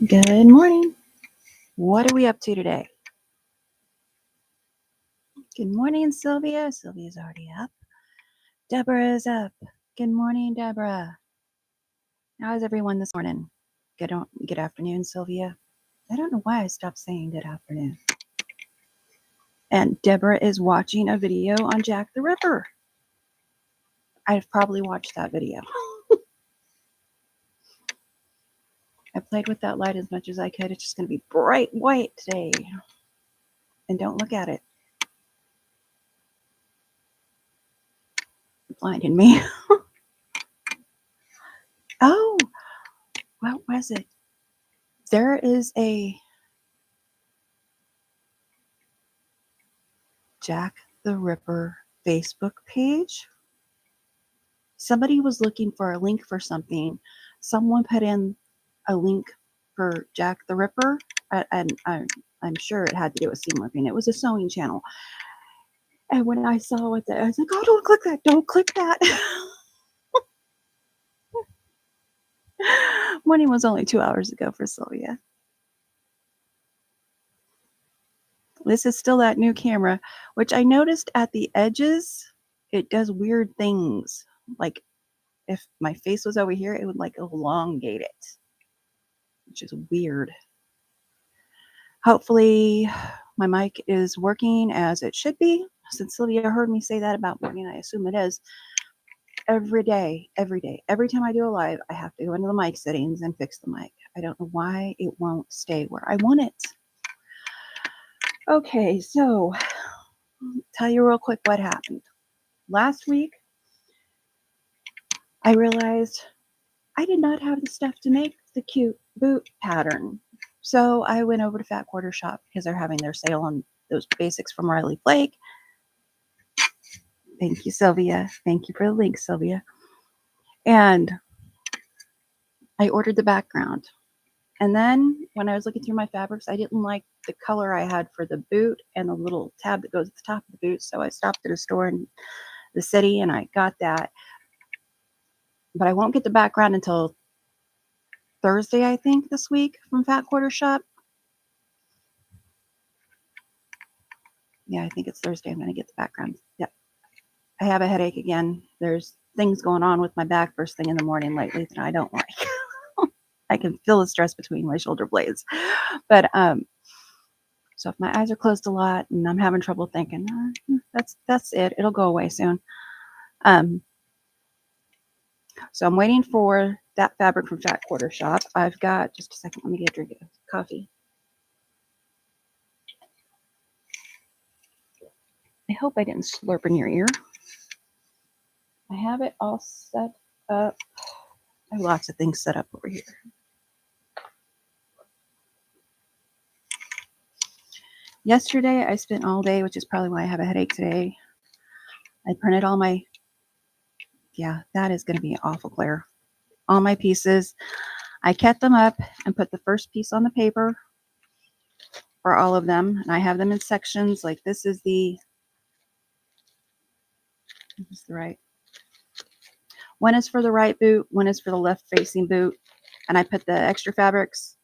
Good morning. What are we up to today? Good morning, Sylvia. Sylvia's already up. Deborah is up. Good morning, Deborah. How is everyone this morning? Good afternoon, Sylvia. I don't know why I stopped saying good afternoon. And Deborah is watching a video on Jack the Ripper. I've probably watched that video. I played with that light as much as I could. It's just going to be bright white today. And don't look at it. It blinded me. Oh, what was it? There is a Jack the Ripper Facebook page. Somebody was looking for a link for something. Someone put in a link for Jack the Ripper, and I'm sure it had to do with seam ripping. It was a sewing channel. And when I saw it, I was like, oh, don't click that. Don't click that. Morning was only 2 hours ago for Sylvia. This is still that new camera, which I noticed at the edges, it does weird things. Like if my face was over here, it would like elongate it, which is weird. Hopefully my mic is working as it should be. Since Sylvia heard me say that about me, and I assume it is. Every day, every time I do a live, I have to go into the mic settings and fix the mic. I don't know why it won't stay where I want it. Okay, so tell you real quick what happened. Last week, I realized I did not have the stuff to make the cute boot pattern. So I went over to Fat Quarter Shop because they're having their sale on those basics from Riley Flake. Thank you, Sylvia. Thank you for the link, Sylvia. And I ordered the background. And then when I was looking through my fabrics, I didn't like the color I had for the boot and the little tab that goes at the top of the boot. So I stopped at a store in the city and I got that. But I won't get the background until Thursday, I think, this week from Fat Quarter Shop. Yeah, I think it's Thursday. I'm going to get the background. Yep. I have a headache again. There's things going on with my back first thing in the morning lately that I don't like. I can feel the stress between my shoulder blades. But so if my eyes are closed a lot and I'm having trouble thinking, that's it. It'll go away soon. So I'm waiting for that fabric from Fat Quarter Shop. I've got, just a second, let me get a drink of coffee. I hope I didn't slurp in your ear. I have it all set up. I have lots of things set up over here. Yesterday, I spent all day, which is probably why I have a headache today. I printed all my, yeah, that is going to be awful clear. All my pieces. I cut them up and put the first piece on the paper for all of them. And I have them in sections. Like this is the right. One is for the right boot. One is for the left facing boot. And I put the extra fabrics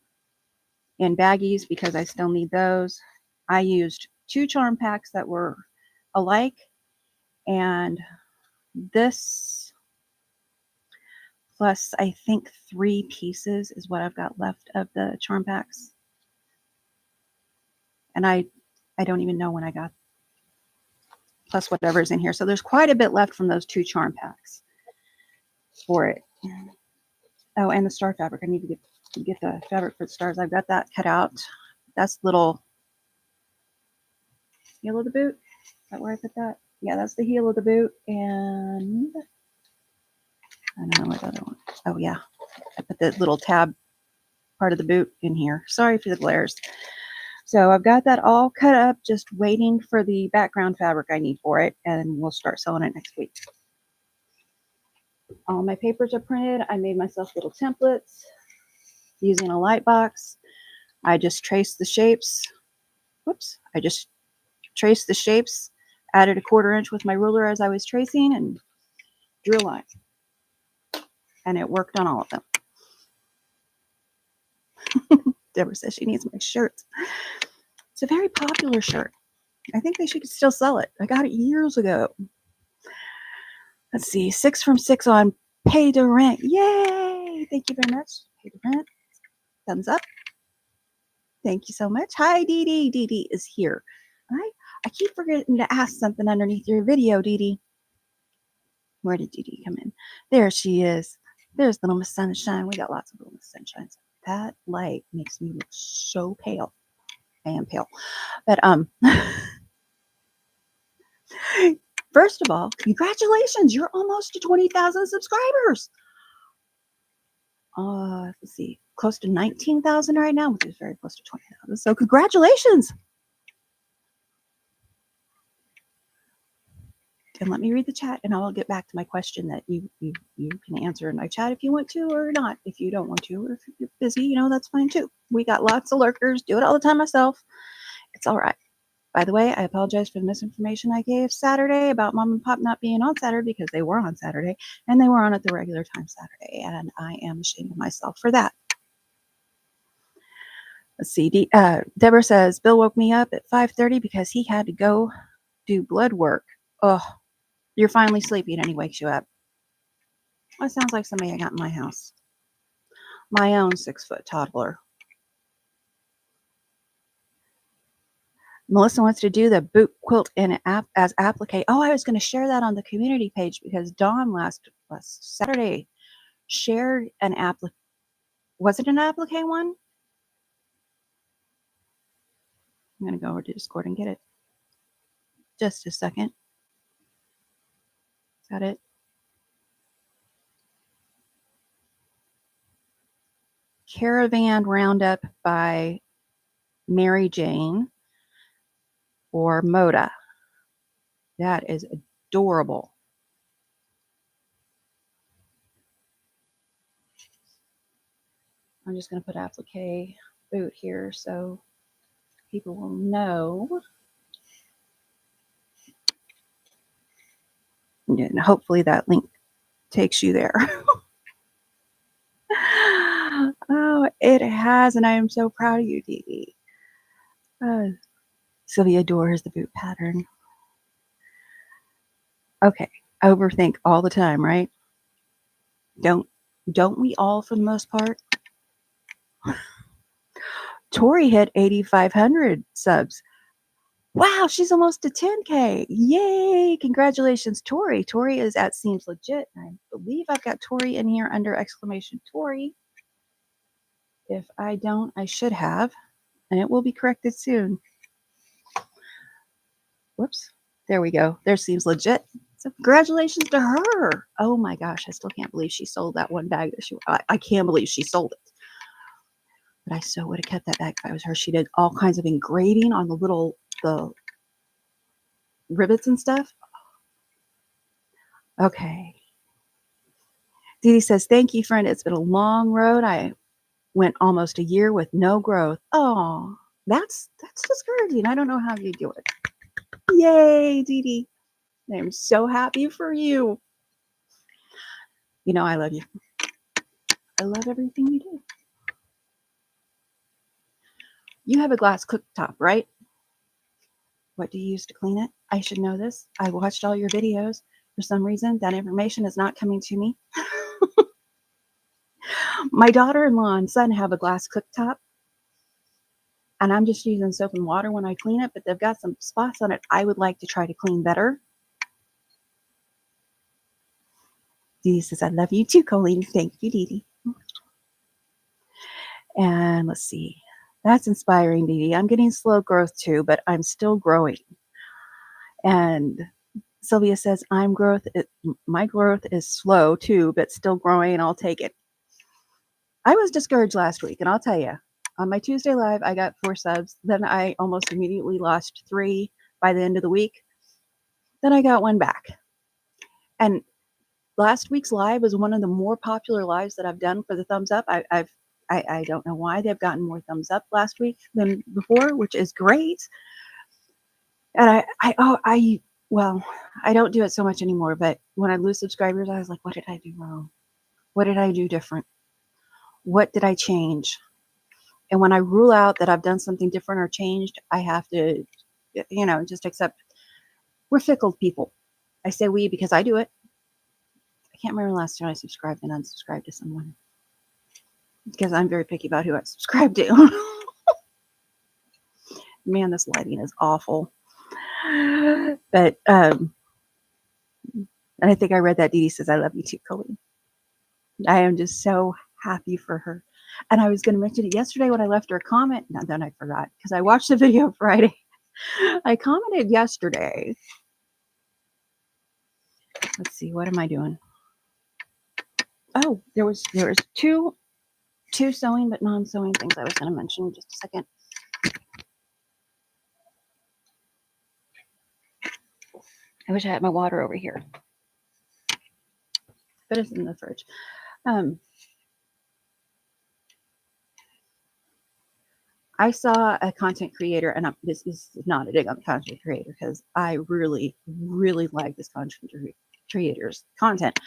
in baggies because I still need those. I used 2 charm packs that were alike. And this plus I think 3 pieces is what I've got left of the charm packs. And I don't even know when I got plus whatever's in here. So there's quite a bit left from those 2 charm packs for it. Oh, and the star fabric. I need to get the fabric for the stars. I've got that cut out. That's little heel of the boot. Is that where I put that? Yeah, that's the heel of the boot. And I don't know what other one. Oh yeah, I put the little tab part of the boot in here. Sorry for the glares. So I've got that all cut up, just waiting for the background fabric I need for it, and we'll start sewing it next week. All my papers are printed. I made myself little templates using a light box. I just traced the shapes. Whoops. I just traced the shapes, added a 1/4 inch with my ruler as I was tracing, and drew a line. And it worked on all of them. Deborah says she needs my shirt. It's a very popular shirt. I think they should still sell it. I got it years ago. Let's see. 6 from 6 on pay to rent. Yay! Thank you very much. Pay to rent. Thumbs up. Thank you so much. Hi, Dee Dee. Dee Dee is here. I keep forgetting to ask something underneath your video, Dee Dee. Where did Dee Dee come in? There she is. There's Little Miss Sunshine. We got lots of Little Miss Sunshines. That light makes me look so pale. I am pale. But first of all, congratulations. You're almost to 20,000 subscribers. Let's see. Close to 19,000 right now, which is very close to 20,000. So congratulations. And let me read the chat, and I'll get back to my question that you can answer in my chat if you want to or not. If you don't want to, or if you're busy, that's fine too. We got lots of lurkers. Do it all the time myself. It's all right. By the way, I apologize for the misinformation I gave Saturday about Mom and Pop not being on Saturday, because they were on Saturday, and they were on at the regular time Saturday, and I am ashamed of myself for that. Let's see. Deborah says, Bill woke me up at 5:30 because he had to go do blood work. Oh, you're finally sleepy and he wakes you up. That sounds like somebody I got in my house. My own 6-foot toddler. Melissa wants to do the boot quilt in as applique. Oh, I was going to share that on the community page because Dawn last Saturday shared an applique. Was it an applique one? I'm going to go over to Discord and get it. Just a second. Is that it? Caravan Roundup by Mary Jane or Moda. That is adorable. I'm just going to put applique boot here so people will know. And hopefully that link takes you there. Oh, it has, and I am so proud of you, Dee Dee. Sylvia adores the boot pattern. Okay, overthink all the time, right? Don't we all, for the most part? Tori hit 8,500 subs. Wow, she's almost to 10K. Yay! Congratulations, Tori. Tori is at Seems Legit. I believe I've got Tori in here under exclamation Tori. If I don't, I should have, and it will be corrected soon. Whoops. There we go. There Seems Legit. So congratulations to her. Oh my gosh, I still can't believe she sold that one bag. I can't believe she sold it. But I so would have kept that bag if I was her. She did all kinds of engraving on the rivets and stuff. Okay. Dee Dee says, thank you, friend. It's been a long road. I went almost a year with no growth. Oh, that's discouraging. I don't know how you do it. Yay, Dee Dee. I'm so happy for you. I love you. I love everything you do. You have a glass cooktop, right? What do you use to clean it? I should know this. I watched all your videos. For some reason, that information is not coming to me. My daughter-in-law and son have a glass cooktop, and I'm just using soap and water when I clean it, but they've got some spots on it I would like to try to clean better. Dee Dee says, I love you too, Coleen. Thank you, Dee Dee. And let's see. That's inspiring, Dee Dee. I'm getting slow growth too, but I'm still growing. And Sylvia says, my growth is slow too, but still growing. I'll take it. I was discouraged last week, and I'll tell you, on my Tuesday live, I got 4 subs. Then I almost immediately lost 3 by the end of the week. Then I got 1 back. And last week's live was one of the more popular lives that I've done for the thumbs up. I don't know why they've gotten more thumbs up last week than before, which is great. And I don't do it so much anymore, but when I lose subscribers, I was like, what did I do wrong? What did I do different? What did I change? And when I rule out that I've done something different or changed, I have to, just accept we're fickle people. I say we because I do it. I can't remember the last time I subscribed and unsubscribed to someone because I'm very picky about who I subscribe to. Man, this lighting is awful. But and I think I read that Dee Dee says, I love you too, Coleen. I am just so happy for her. And I was going to mention it yesterday when I left her a comment. And then I forgot because I watched the video Friday. I commented yesterday. Let's see, what am I doing? Oh, there was two sewing but non-sewing things I was going to mention. Just a second. I wish I had my water over here, but it's in the fridge. I saw a content creator, and this is not a dig on the content creator because I really, really like this content creator's content.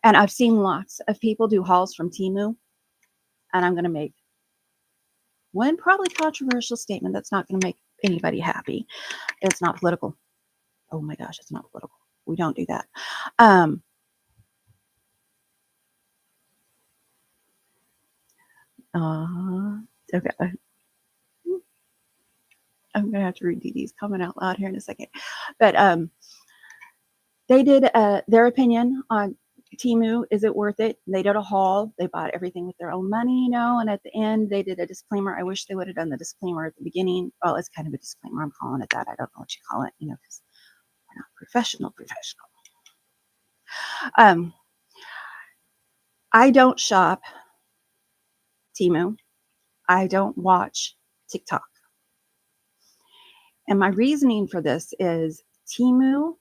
And I've seen lots of people do hauls from Temu, and I'm going to make one probably controversial statement that's not going to make anybody happy. It's not political. Oh my gosh, it's not political. We don't do that. Okay. I'm going to have to read Dee Dee's comment out loud here in a second. But they did their opinion on Temu. Is it worth it? They did a haul. They bought everything with their own money, and at the end, they did a disclaimer. I wish they would have done the disclaimer at the beginning. Well, it's kind of a disclaimer. I'm calling it that. I don't know what you call it, because we're not professional. I don't shop Temu. I don't watch TikTok. And my reasoning for this is Temu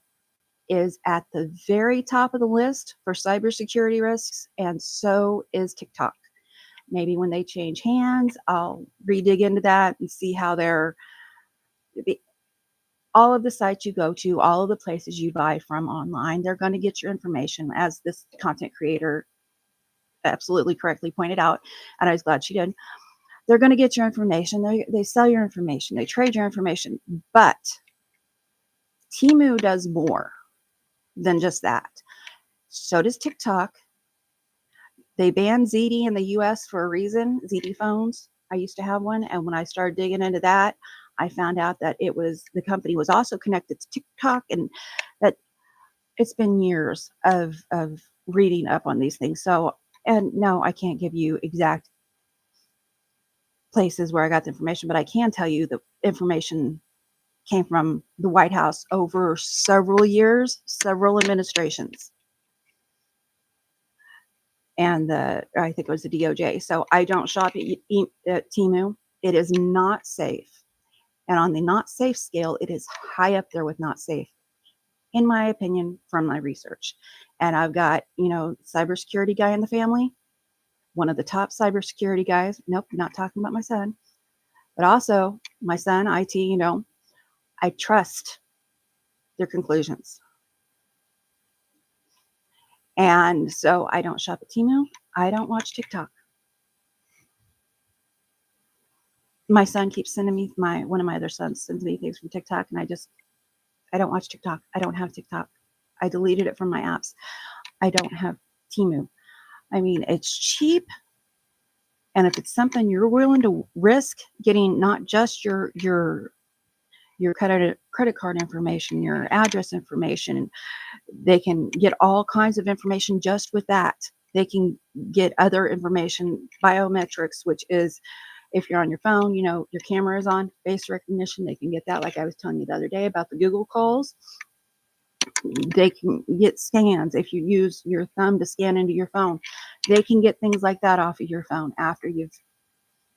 is at the very top of the list for cybersecurity risks, and so is TikTok. Maybe when they change hands, I'll re-dig into that and see how all of the sites you go to, all of the places you buy from online, they're going to get your information, as this content creator absolutely correctly pointed out, and I was glad she did. They're going to get your information. They sell your information. They trade your information. But Temu does more than just that. So does TikTok. They banned ZD in the US for a reason, ZD phones. I used to have one. And when I started digging into that, I found out that the company was also connected to TikTok, and that it's been years of reading up on these things. So, and no, I can't give you exact places where I got the information, but I can tell you the information came from the White House over several years, several administrations. And I think it was the DOJ. So I don't shop at Temu. It is not safe. And on the not safe scale, it is high up there with not safe, in my opinion, from my research. And I've got, cybersecurity guy in the family, one of the top cybersecurity guys. Nope, not talking about my son. But also my son, IT, I trust their conclusions. And so I don't shop at Temu. I don't watch TikTok. My son keeps sending me one of my other sons sends me things from TikTok, and I don't watch TikTok. I don't have TikTok. I deleted it from my apps. I don't have Temu. I mean, it's cheap. And if it's something you're willing to risk getting, not just your credit card information, your address information, they can get all kinds of information just with that. They can get other information, biometrics, which is if you're on your phone, your camera is on, face recognition. They can get that, like I was telling you the other day about the Google calls. They can get scans. If you use your thumb to scan into your phone, they can get things like that off of your phone after you've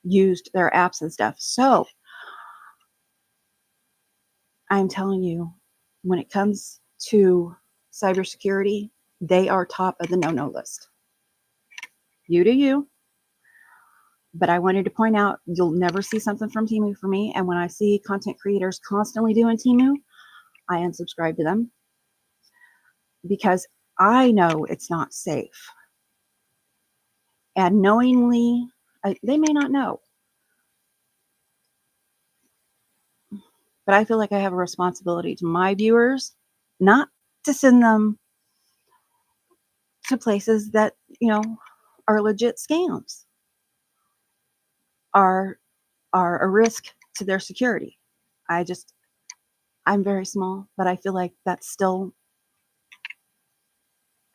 used their apps and stuff. So I'm telling you, when it comes to cybersecurity, they are top of the no-no list. You do you. But I wanted to point out, you'll never see something from Temu for me. And when I see content creators constantly doing Temu, I unsubscribe to them because I know it's not safe. And knowingly, they may not know, But I feel like I have a responsibility to my viewers, not to send them to places that, are legit scams, are a risk to their security. I'm very small, but I feel like that's still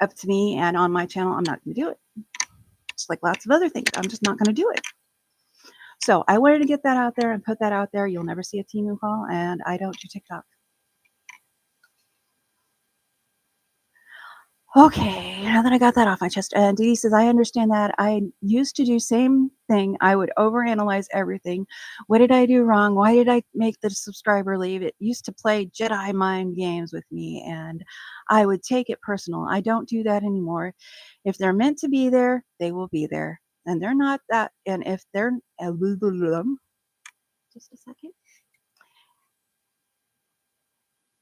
up to me, and on my channel, I'm not going to do it. Just like lots of other things, I'm just not going to do it. So I wanted to get that out there and put that out there. You'll never see a Temu haul, and I don't do TikTok. Okay, now that I got that off my chest, and Dee says, I understand that. I used to do same thing. I would overanalyze everything. What did I do wrong? Why did I make the subscriber leave? It used to play Jedi mind games with me, and I would take it personal. I don't do that anymore. If they're meant to be there, they will be there. And they're not that. And if they're, just a second.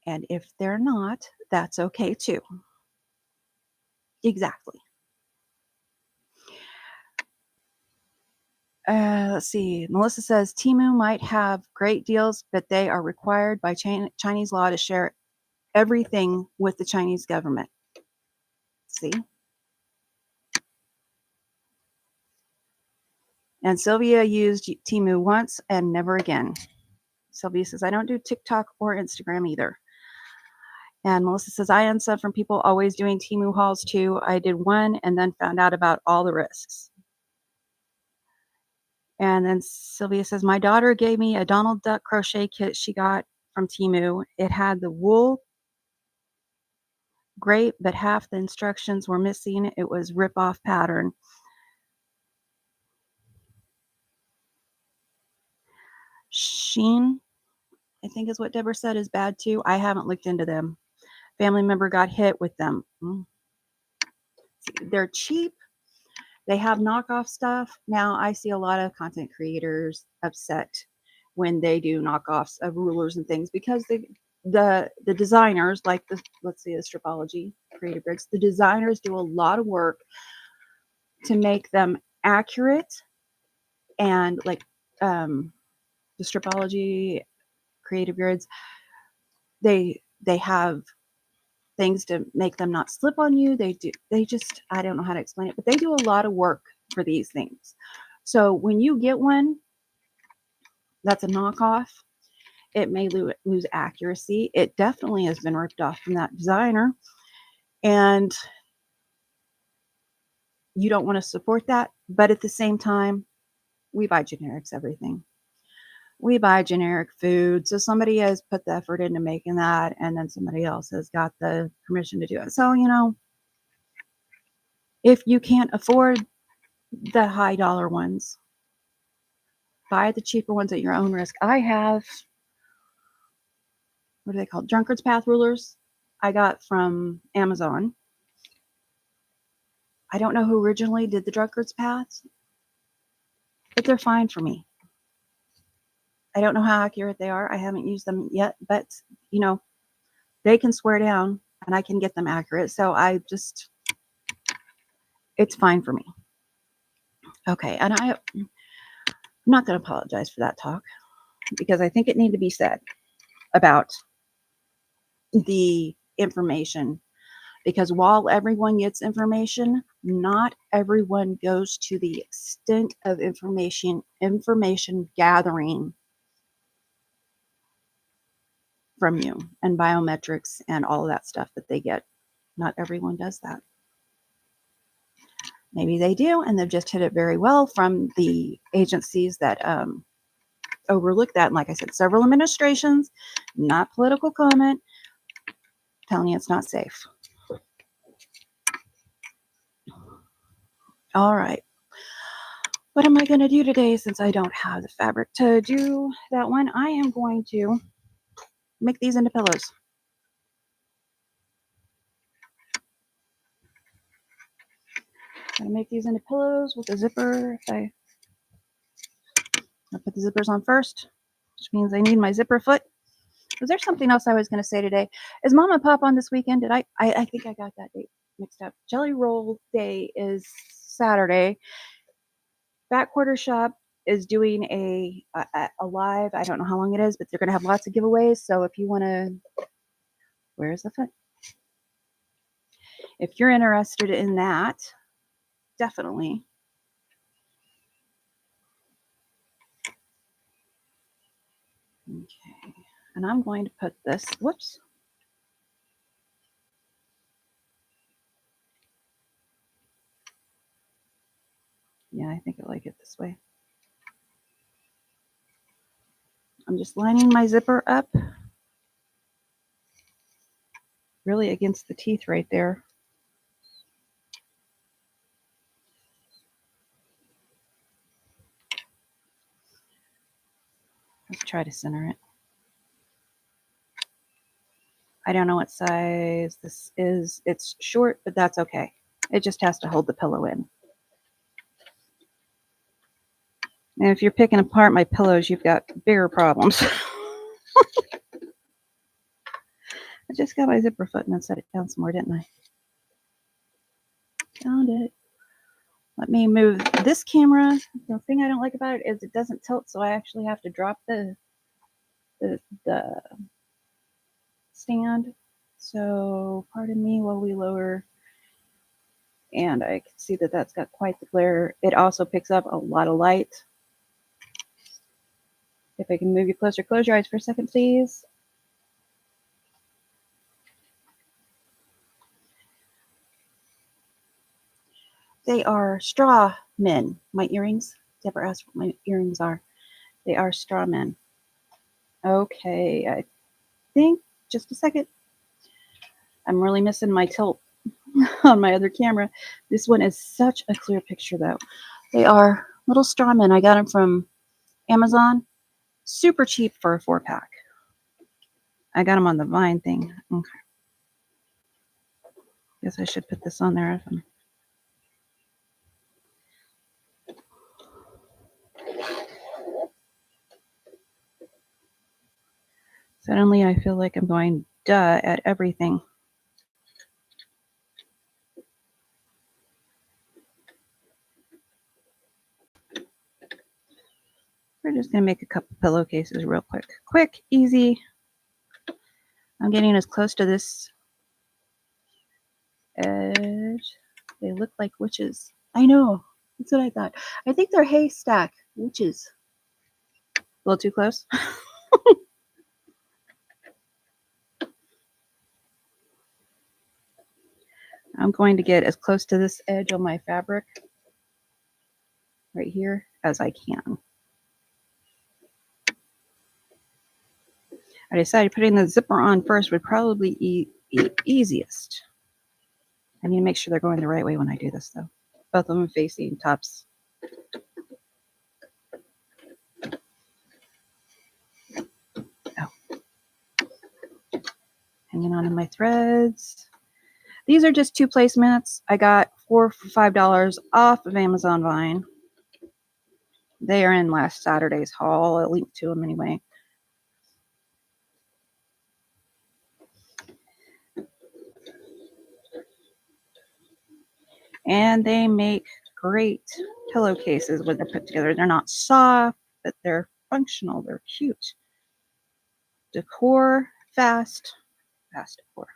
And if they're not, that's okay too. Exactly. Let's see. Melissa says Temu might have great deals, but they are required by Chinese law to share everything with the Chinese government. See? And Sylvia used Temu once and never again. Sylvia says, I don't do TikTok or Instagram either. And Melissa says, I unsub from people always doing Temu hauls too. I did one and then found out about all the risks. And then Sylvia says, my daughter gave me a Donald Duck crochet kit she got from Temu. It had the wool great, but half the instructions were missing. It was rip-off pattern. Sheen, I think is what Deborah said, is bad too. I haven't looked into them. Family member got hit with them. They're cheap. They have knockoff stuff. Now I see a lot of content creators upset when they do knockoffs of rulers and things because the designers, like let's see, the Stripology Creative Bricks, the designers do a lot of work to make them accurate, and like the Stripology Creative Grids, they have things to make them not slip on you. I don't know how to explain it, but they do a lot of work for these things. So when you get one that's a knockoff, it may lose accuracy. It definitely has been ripped off from that designer, and you don't want to support that. But at the same time, we buy generics everything. We buy generic food. So somebody has put the effort into making that, and then somebody else has got the permission to do it. So, if you can't afford the high dollar ones, buy the cheaper ones at your own risk. I have, what are they called? Drunkard's Path rulers I got from Amazon. I don't know who originally did the Drunkard's Path, but they're fine for me. I don't know how accurate they are. I haven't used them yet, but they can swear down and I can get them accurate. So it's fine for me. Okay. And I'm not going to apologize for that talk because I think it needed to be said about the information, because while everyone gets information, not everyone goes to the extent of information gathering from you and biometrics and all of that stuff that they get. Not everyone does that. Maybe they do, and they've just hit it very well from the agencies that overlook that. And like I said, several administrations, not political comment, telling you it's not safe. All right. What am I going to do today since I don't have the fabric to do that one? I am going to make these into pillows. I'm going to make these into pillows with a zipper. I'll put the zippers on first, which means I need my zipper foot. Was there something else I was going to say today? Is Mom and Pop on this weekend? I think I got that date mixed up. Jelly Roll Day is Saturday. Back Quarter Shop is doing a live. I don't know how long it is, but they're going to have lots of giveaways. So if you want to, where's the foot? If you're interested in that, definitely. Okay. And I'm going to put this, whoops. Yeah, I think I like it this way. I'm just lining my zipper up really against the teeth right there. Let's try to center it. I don't know what size this is. It's short, but that's okay. It just has to hold the pillow in. And if you're picking apart my pillows, you've got bigger problems. I just got my zipper foot and then set it down some more, didn't I? Found it. Let me move this camera. The thing I don't like about it is it doesn't tilt, so I actually have to drop the stand. So pardon me while we lower. And I can see that that's got quite the glare. It also picks up a lot of light. If I can move you closer, close your eyes for a second, please. They are straw men. My earrings. Deborah asked what my earrings are. They are straw men. Okay, I think, just a second. I'm really missing my tilt on my other camera. This one is such a clear picture, though. They are little straw men. I got them from Amazon. Super cheap for a 4-pack. I got them on the Vine thing. Okay. Guess I should put this on there. Suddenly I feel like I'm going duh at everything. We're just going to make a couple pillowcases real quick. Quick, easy. I'm getting as close to this edge. They look like witches. I know. That's what I thought. I think they're haystack witches. A little too close. I'm going to get as close to this edge on my fabric right here as I can. I decided putting the zipper on first would probably be easiest. I need to make sure they're going the right way when I do this, though. Both of them facing tops. Oh. Hanging on to my threads. These are just 2 placemats. I got 4 for $5 off of Amazon Vine. They are in last Saturday's haul. I'll link to them anyway. And they make great pillowcases when they're put together. They're not soft, but they're functional. They're cute. Decor, fast decor.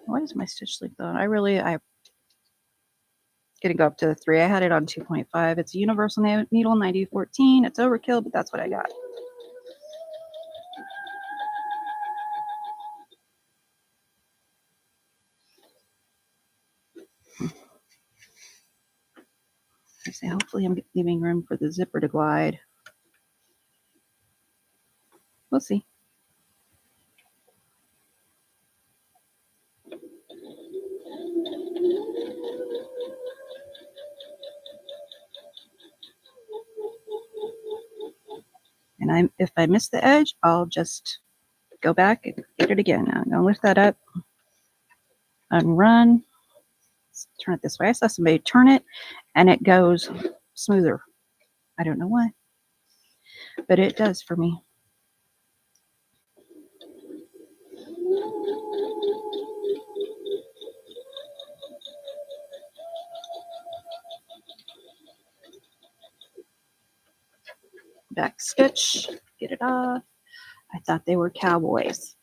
What is my stitch length on? I'm gonna go up to 3. I had it on 2.5. It's a universal needle, 90-14. It's overkill, but that's what I got. I say, hopefully I'm leaving room for the zipper to glide. We'll see. And if I miss the edge, I'll just go back and get it again. Now I'm going to lift that up and run. Let's turn it this way. I saw somebody turn it and it goes smoother. I don't know why, but it does for me. back stitch, get it off. I thought they were cowboys.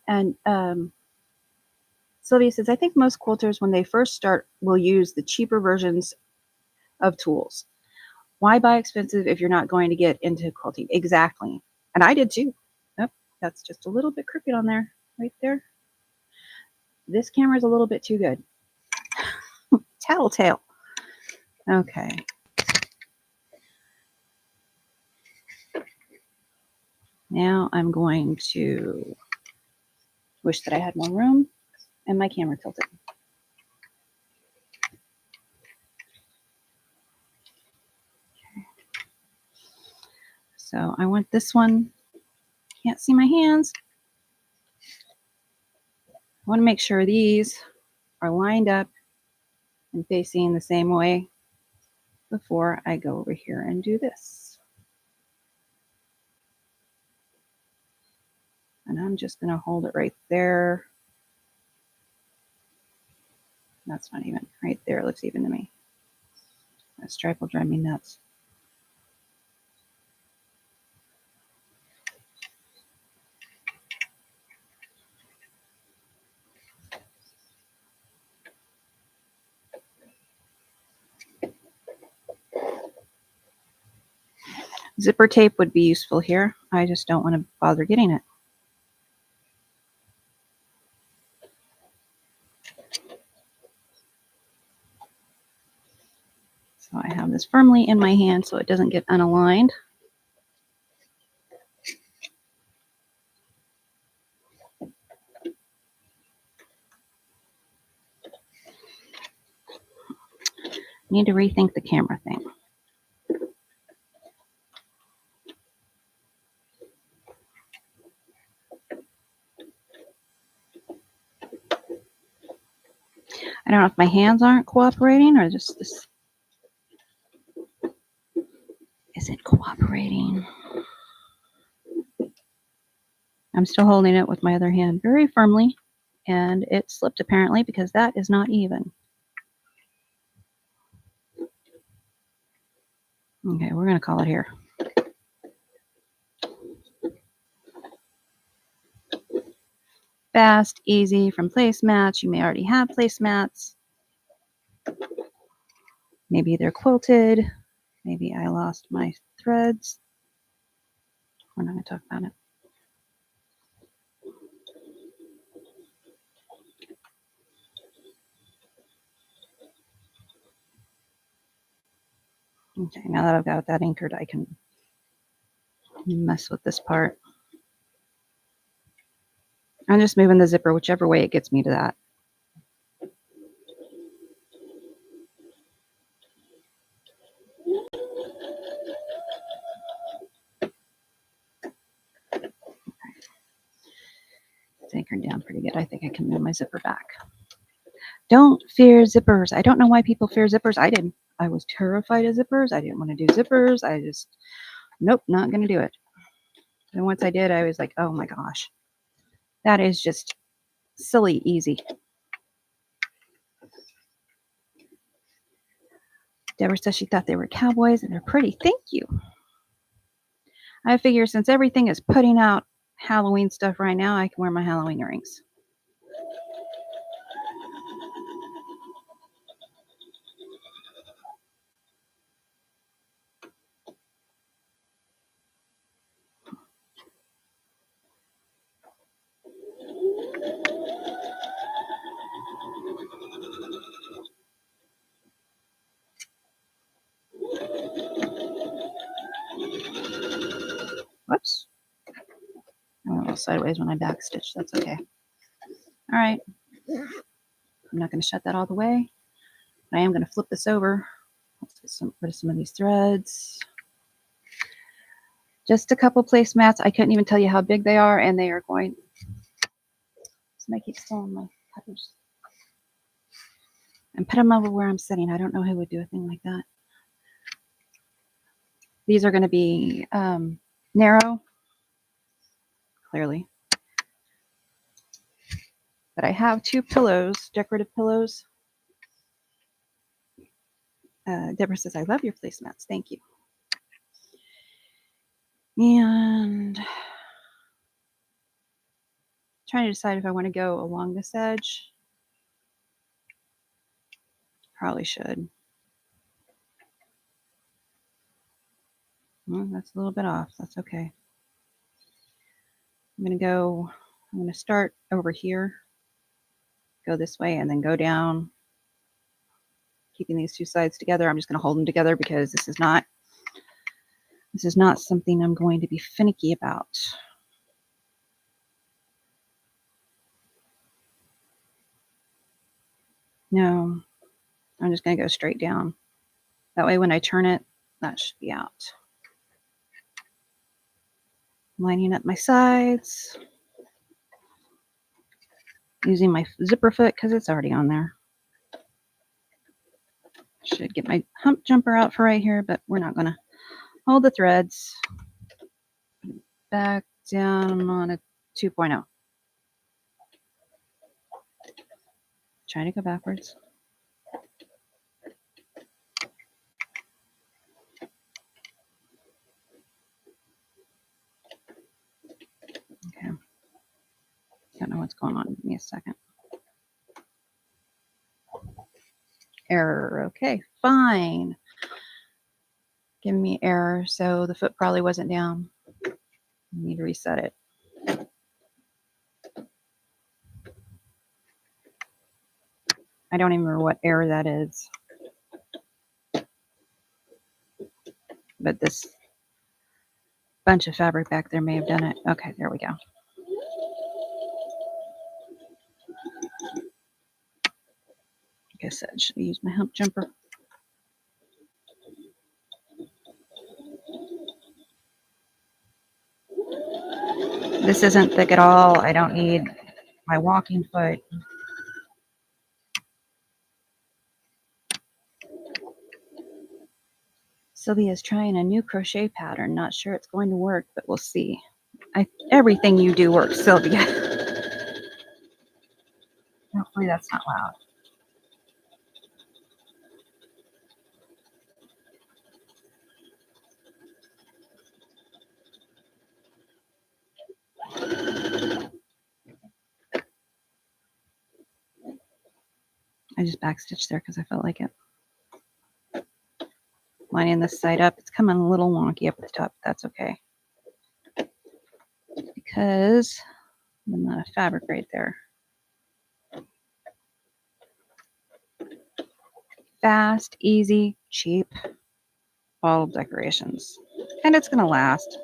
And Sylvia says, I think most quilters, when they first start, will use the cheaper versions of tools. Why buy expensive if you're not going to get into quilting? Exactly. And I did too. Nope, that's just a little bit crooked on there, right there. This camera is a little bit too good. Tattletale. Okay. Now I'm going to wish that I had more room and my camera tilted. Okay. So I want this one. Can't see my hands. I want to make sure these are lined up and facing the same way before I go over here and do this. And I'm just going to hold it right there. That's not even right there. It looks even to me. That stripe will drive me nuts. Zipper tape would be useful here. I just don't want to bother getting it. So I have this firmly in my hand so it doesn't get unaligned. Need to rethink the camera thing. I don't know if my hands aren't cooperating or just this isn't cooperating. I'm still holding it with my other hand very firmly, and it slipped apparently because that is not even. Okay, we're going to call it here. Fast, easy from placemats. You may already have placemats. Maybe they're quilted. Maybe I lost my threads. We're not going to talk about it. Okay, now that I've got that anchored, I can mess with this part. I'm just moving the zipper whichever way it gets me to that. It's anchored down pretty good. I think I can move my zipper back. Don't fear zippers. I don't know why people fear zippers. I didn't. I was terrified of zippers. I didn't want to do zippers. I just, nope, not going to do it. And once I did, I was like, oh my gosh, that is just silly easy. Deborah says she thought they were cowboys and they're pretty. Thank you. I figure since everything is putting out Halloween stuff right now, I can wear my Halloween earrings. Whoops. I went a little sideways when I backstitched. That's okay. All right. I'm not going to shut that all the way. I am going to flip this over. Let's get rid of some of these threads. Just a couple placemats. I couldn't even tell you how big they are, and they are going. Somebody keeps stealing my cutters. And put them over where I'm sitting. I don't know who would do a thing like that. These are going to be narrow, clearly. But I have two pillows, decorative pillows, Deborah says, I love your placemats. Thank you. And trying to decide if I want to go along this edge. Probably should. Well, that's a little bit off. That's okay. I'm going to start over here, go this way, and then go down, keeping these two sides together. I'm just going to hold them together because this is not something I'm going to be finicky about. No, I'm just going to go straight down. That way when I turn it, that should be out. Lining up my sides. Using my zipper foot because it's already on there. Should get my hump jumper out for right here, but we're not going to hold the threads. Back down on a 2.0. Trying to go backwards. Okay. Don't know what's going on. Give me a second. Error. Okay, fine. Giving me error, so the foot probably wasn't down. I need to reset it. I don't even remember what error that is. But this bunch of fabric back there may have done it. Okay, there we go. Like I said, should I use my hump jumper? This isn't thick at all. I don't need my walking foot. Sylvia's trying a new crochet pattern. Not sure it's going to work, but we'll see. Everything you do works, Sylvia. Hopefully that's not loud. I just backstitched there because I felt like it. Lining this side up. It's coming a little wonky up at the top. That's okay. Because I'm not a fabric right there. Fast, easy, cheap bottle decorations. And it's going to last.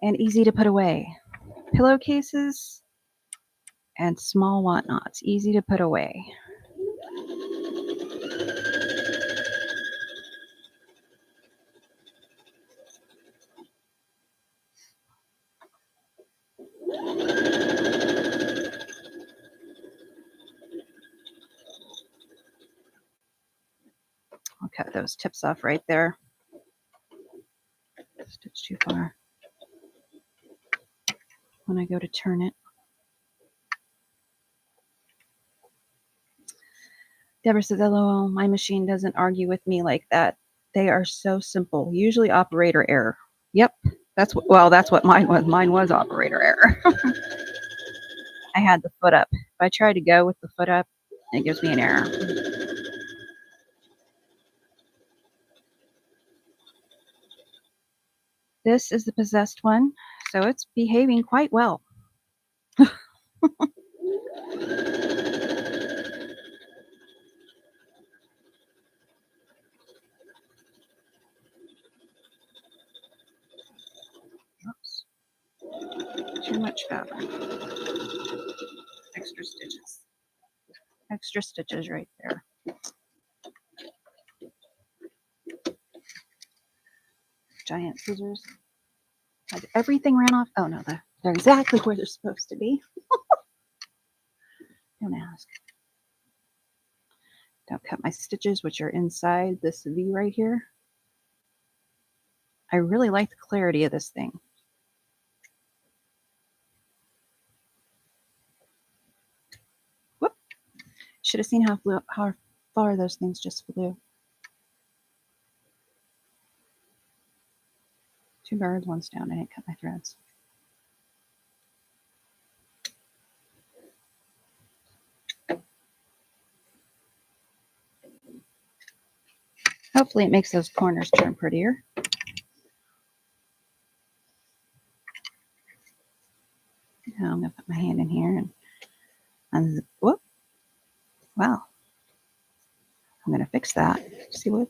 And easy to put away. Pillowcases and small whatnots. Easy to put away. I'll cut those tips off right there. Stitch too far. When I go to turn it. Deborah says, LOL, my machine doesn't argue with me like that. They are so simple. Usually operator error. Yep. That's what mine was. Mine was operator error. I had the foot up. If I try to go with the foot up, it gives me an error. This is the possessed one, so it's behaving quite well. Oops. Too much fabric. Extra stitches. Extra stitches right there. Giant scissors. Everything ran off. Oh no, they're exactly where they're supposed to be. Don't ask. Don't cut my stitches, which are inside this V right here. I really like the clarity of this thing. Whoop. Should have seen how far those things just flew. Two birds, one stone. I didn't cut my threads. Hopefully it makes those corners turn prettier. Now I'm going to put my hand in here and whoop. Wow. I'm going to fix that. See what?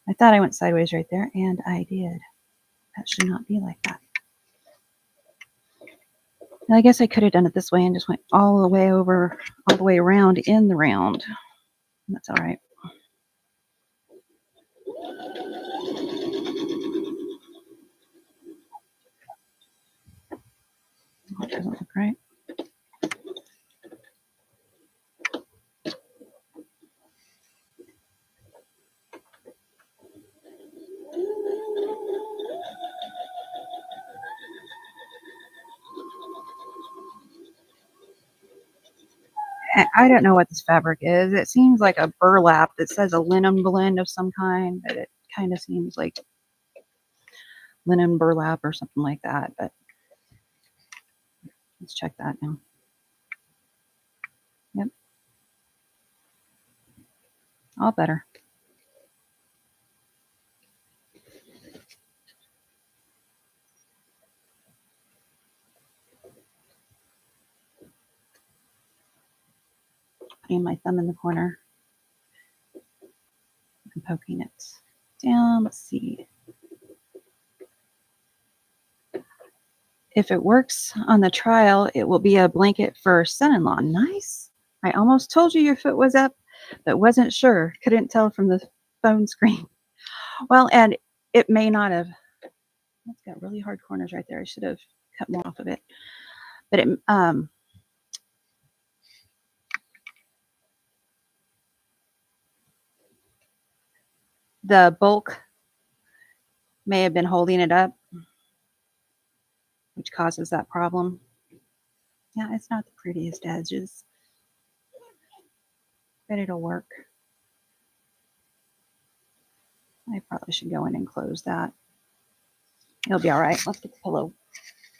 I thought I went sideways right there, and I did. That should not be like that. Now, I guess I could have done it this way and just went all the way over, all the way around in the round. That's all right. That doesn't look right. I don't know what this fabric is. It seems like a burlap that says a linen blend of some kind, but it kind of seems like linen burlap or something like that. But let's check that now. Yep. All better. Putting my thumb in the corner and poking it down. Let's see. If it works on the trial, it will be a blanket for son-in-law. Nice. I almost told you your foot was up, but wasn't sure. Couldn't tell from the phone screen. Well, and it may not have. It's got really hard corners right there. I should have cut more off of it. But it, the bulk may have been holding it up, which causes that problem. Yeah, it's not the prettiest edges, but it'll work. I probably should go in and close that. It'll be all right. Let's get the pillow.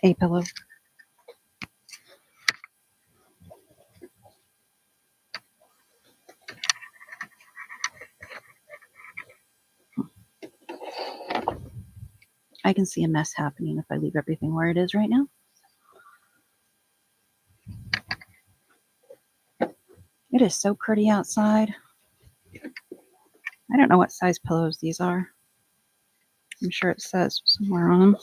A pillow. I can see a mess happening if I leave everything where it is right now. It is so pretty outside. I don't know what size pillows these are. I'm sure it says somewhere on them.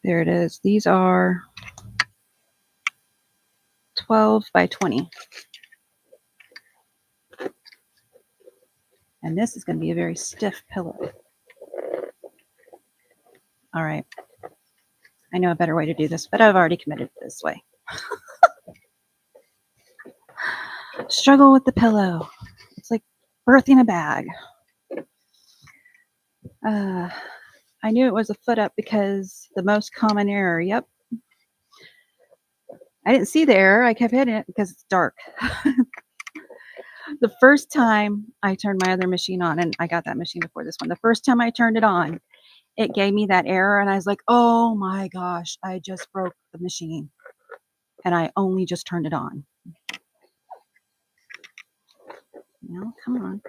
There it is. These are 12 by 20. And this is going to be a very stiff pillow. All right. I know a better way to do this, but I've already committed this way. Struggle with the pillow. It's like birthing a bag. I knew it was a foot up because the most common error. Yep. I didn't see the error. I kept hitting it because it's dark. The first time I turned my other machine on, and I got that machine before this one, the first time I turned it on, it gave me that error, and I was like, oh my gosh, I just broke the machine, and I only just turned it on. Now, come on.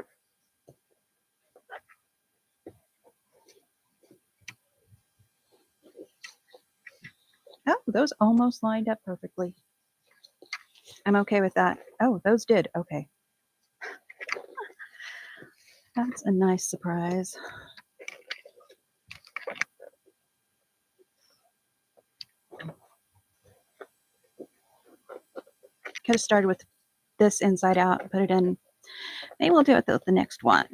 Oh, those almost lined up perfectly. I'm okay with that. Oh, those did. Okay. That's a nice surprise. Could have started with this inside out, put it in. Maybe we'll do it with the next one.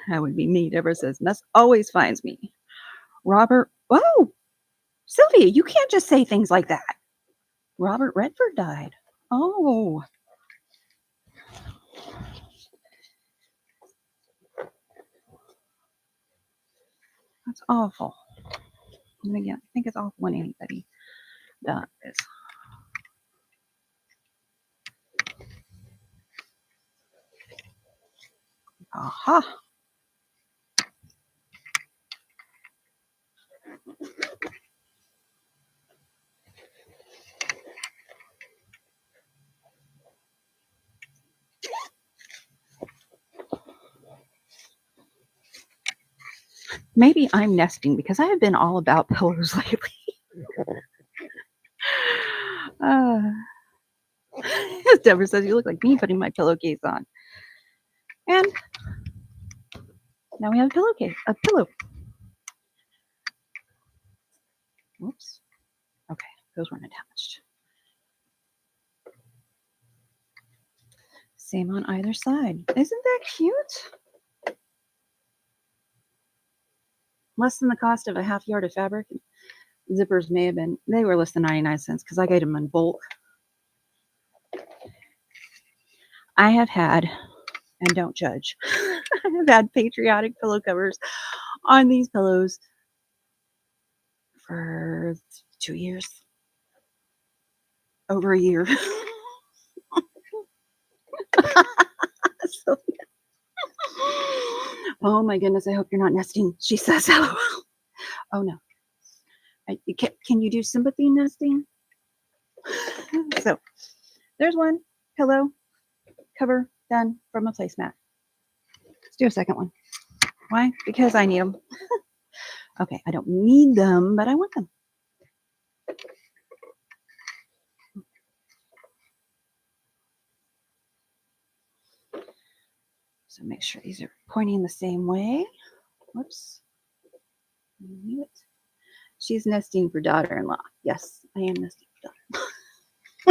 That would be me. Deborah says, mess always finds me. Robert, oh, Sylvia, you can't just say things like that. Robert Redford died. Oh. That's awful. And again, I think it's all when anybody does. Aha. Maybe I'm nesting because I have been all about pillows lately. As Deborah says, you look like me putting my pillowcase on. And now we have a pillowcase, a pillow. Whoops. Okay, those weren't attached. Same on either side. Isn't that cute? Less than the cost of a half yard of fabric. Zippers may have been, they were less than 99 cents because I got them in bulk. I have had, and don't judge, I have had patriotic pillow covers on these pillows for 2 years. Over a year. So, oh my goodness, I hope you're not nesting. She says hello. Oh no. Can you do sympathy nesting? So there's one pillow cover done from a placemat. Let's do a second one. Why? Because I need them. Okay, I don't need them, but I want them. So make sure these are pointing the same way. Whoops. She's nesting for daughter-in-law. Yes, I am nesting for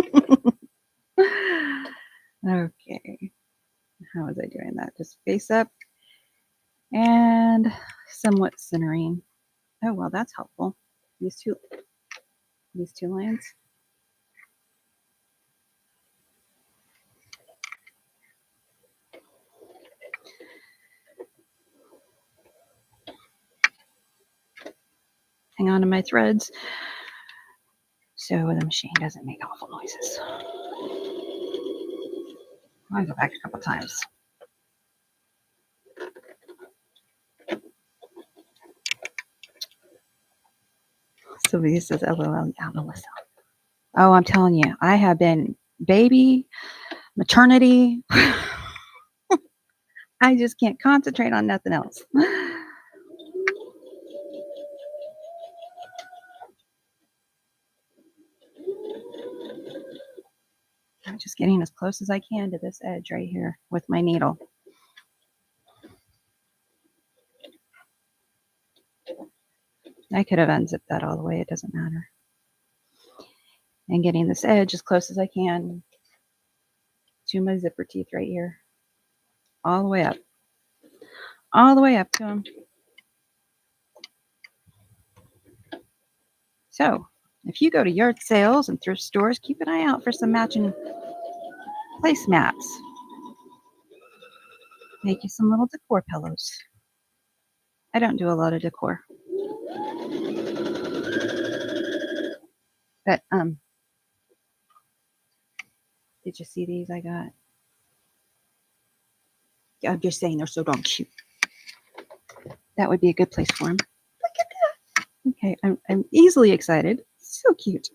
daughter-in-law. Okay. How was I doing that? Just face up and somewhat centering. Oh, well, that's helpful. These two lines. Hang on to my threads so the machine doesn't make awful noises. I'll go back a couple times. Sylvia says, LOL, yeah, Melissa. Oh, I'm telling you, I have been baby, maternity. I just can't concentrate on nothing else. I'm just getting as close as I can to this edge right here with my needle. I could have unzipped that all the way. It doesn't matter. And getting this edge as close as I can to my zipper teeth right here. All the way up. All the way up to them. So, if you go to yard sales and thrift stores, keep an eye out for some matching placemats. Make you some little decor pillows. I don't do a lot of decor. But, did you see these I got? I'm just saying they're so darn cute. That would be a good place for them. Look at that. Okay, I'm easily excited. So cute.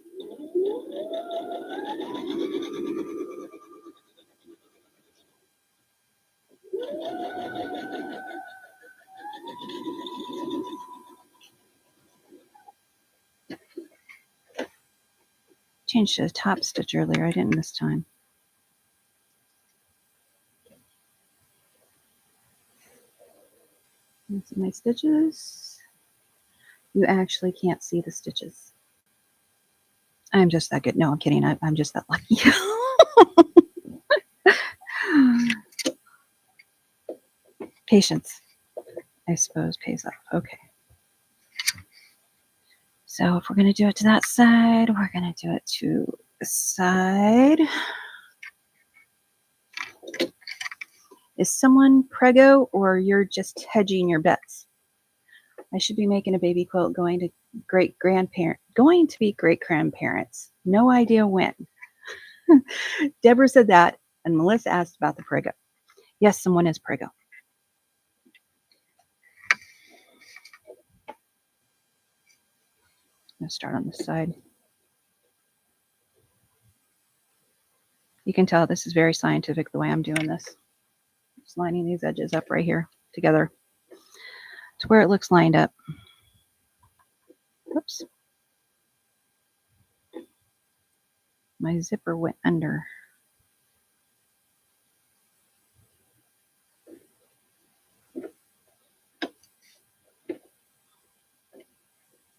Changed to the top stitch earlier. I didn't this time. See my stitches. You actually can't see the stitches. I'm just that good. No, I'm kidding. I'm just that lucky. Patience, I suppose, pays off. Okay. So if we're going to do it to that side, we're going to do it to the side. Is someone preggo or you're just hedging your bets? I should be making a baby quilt going to great-grandparent, going to be great-grandparents. No idea when. Deborah said that, and Melissa asked about the Prego. Yes, someone is Prego. I'm going to start on this side. You can tell this is very scientific the way I'm doing this. Just lining these edges up right here together to where it looks lined up. Whoops. My zipper went under.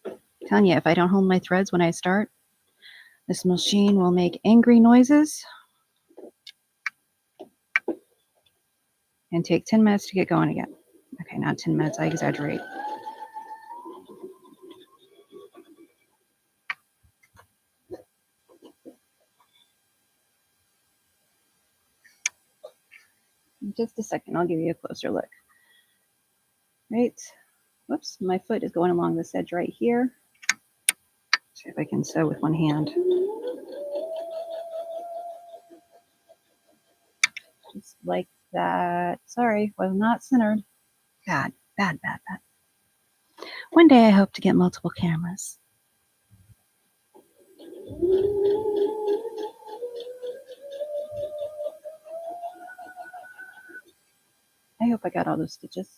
I'm telling you, if I don't hold my threads when I start, this machine will make angry noises and take 10 minutes to get going again. Okay, not 10 minutes, I exaggerate. In just a second, I'll give you a closer look. Right, whoops, my foot is going along this edge right here. See if I can sew with one hand. Just like that. Sorry, was not centered. Bad. One day I hope to get multiple cameras. I hope I got all those stitches.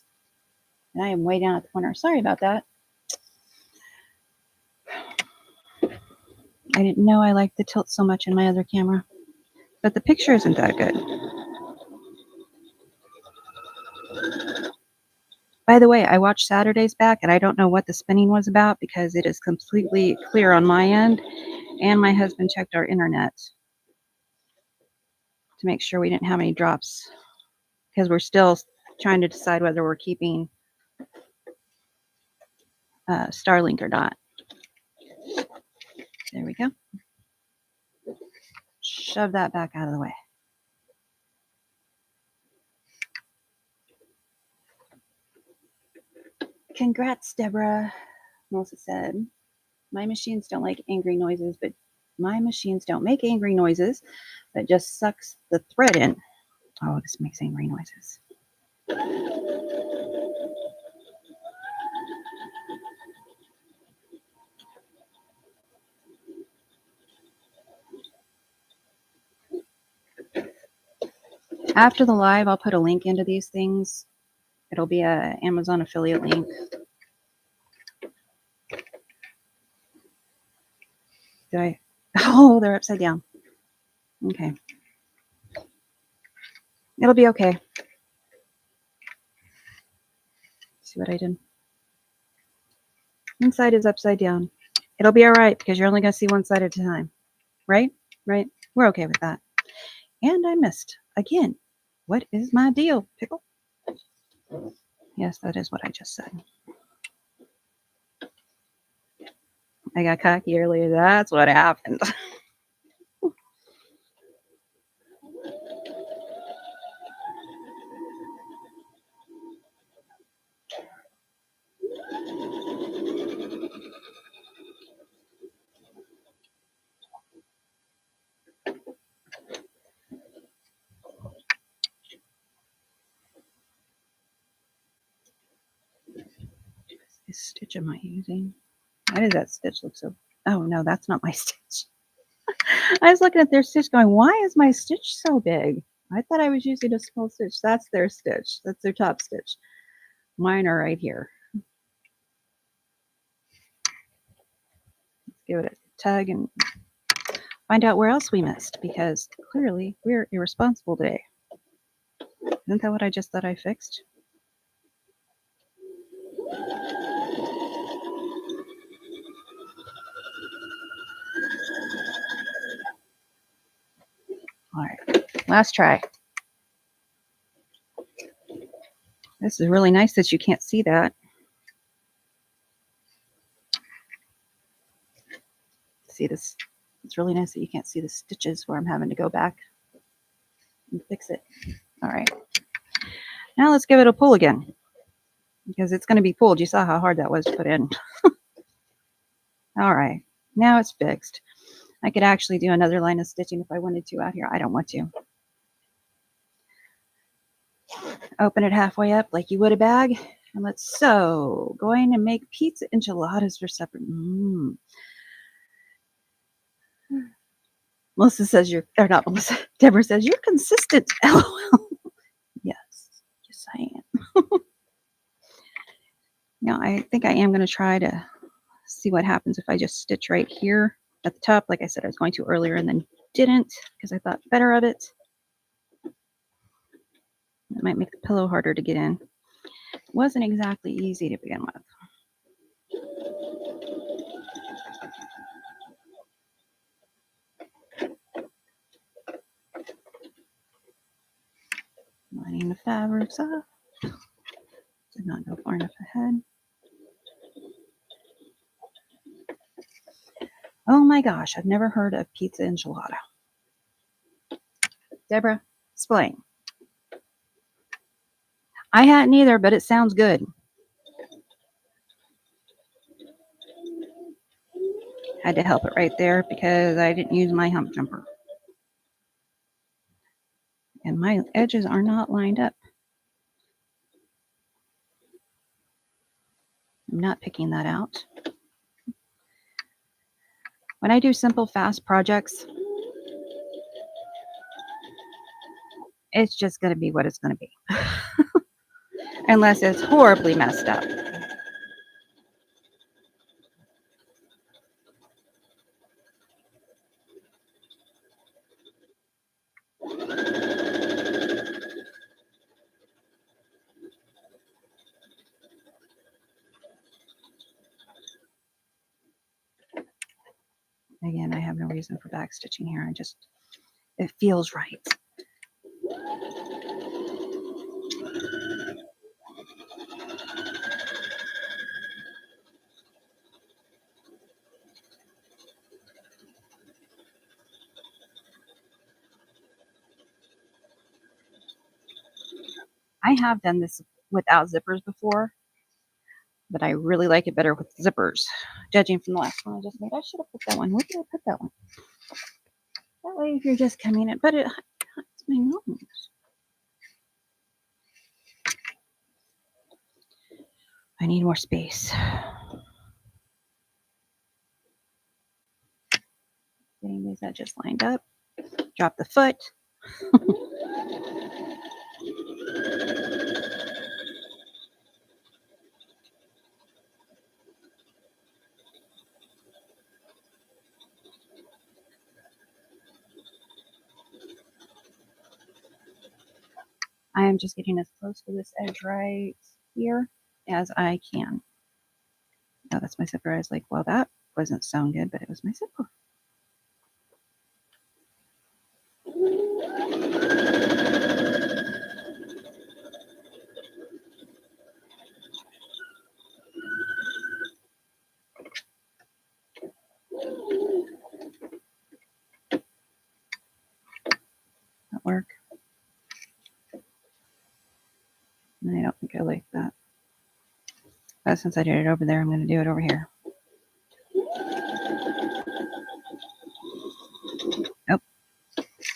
And I am way down at the corner. Sorry about that. I didn't know I liked the tilt so much in my other camera. But the picture isn't that good. By the way, I watched Saturday's back, and I don't know what the spinning was about because it is completely clear on my end. And my husband checked our internet to make sure we didn't have any drops because we're still trying to decide whether we're keeping Starlink or not. There we go. Shove that back out of the way. Congrats, Deborah. Melissa said, my machines don't like angry noises, but my machines don't make angry noises, but just sucks the thread in. Oh, this makes angry noises. After the live, I'll put a link into these things. It'll be an Amazon affiliate link. Oh, they're upside down. Okay. It'll be okay. See what I did? Inside is upside down. It'll be all right because you're only going to see one side at a time. Right? Right? We're okay with that. And I missed. Again, what is my deal, Pickle? Yes, that is what I just said. I got cocky earlier. That's what happened. What stitch am I using? Why does that stitch look so... Oh, no, that's not my stitch. I was looking at their stitch going, why is my stitch so big? I thought I was using a small stitch. That's their stitch. That's their top stitch. Mine are right here. Let's give it a tug and find out where else we missed, because clearly we're irresponsible today. Isn't that what I just thought I fixed? All right, last try. This is really nice that you can't see that. See this? It's really nice that you can't see the stitches where I'm having to go back and fix it. All right. Now let's give it a pull again, because it's going to be pulled. You saw how hard that was to put in. All right, now it's fixed. I could actually do another line of stitching if I wanted to out here. I don't want to. Open it halfway up like you would a bag. And let's sew. Going to make pizza enchiladas for supper. Melissa says you're, or not Melissa, Deborah says you're consistent. LOL. Yes, I am. Now I think I am going to try to see what happens if I just stitch right here at the top. Like I said, I was going to earlier and then didn't because I thought better of it. It might make the pillow harder to get in. It wasn't exactly easy to begin with. Lining the fabrics up. Did not go far enough ahead. Oh my gosh, I've never heard of pizza enchilada. Deborah, explain. I hadn't either, but it sounds good. Had to help it right there because I didn't use my hump jumper. And my edges are not lined up. I'm not picking that out. When I do simple, fast projects, it's just going to be what it's going to be. Unless it's horribly messed up. Again, I have no reason for back stitching here. It feels right. I have done this without zippers before, but I really like it better with zippers. Judging from the last one I just made, I should have put that one. Where did I put that one? That way, if you're just coming in, but it hurts my nose. I need more space. Getting these edges lined up. Drop the foot. I am just getting as close to this edge right here as I can. Oh, that's my zipper. I was like, well, that wasn't sound good, but it was my zipper. That work? I don't think I like that. But since I did it over there, I'm going to do it over here. Oh,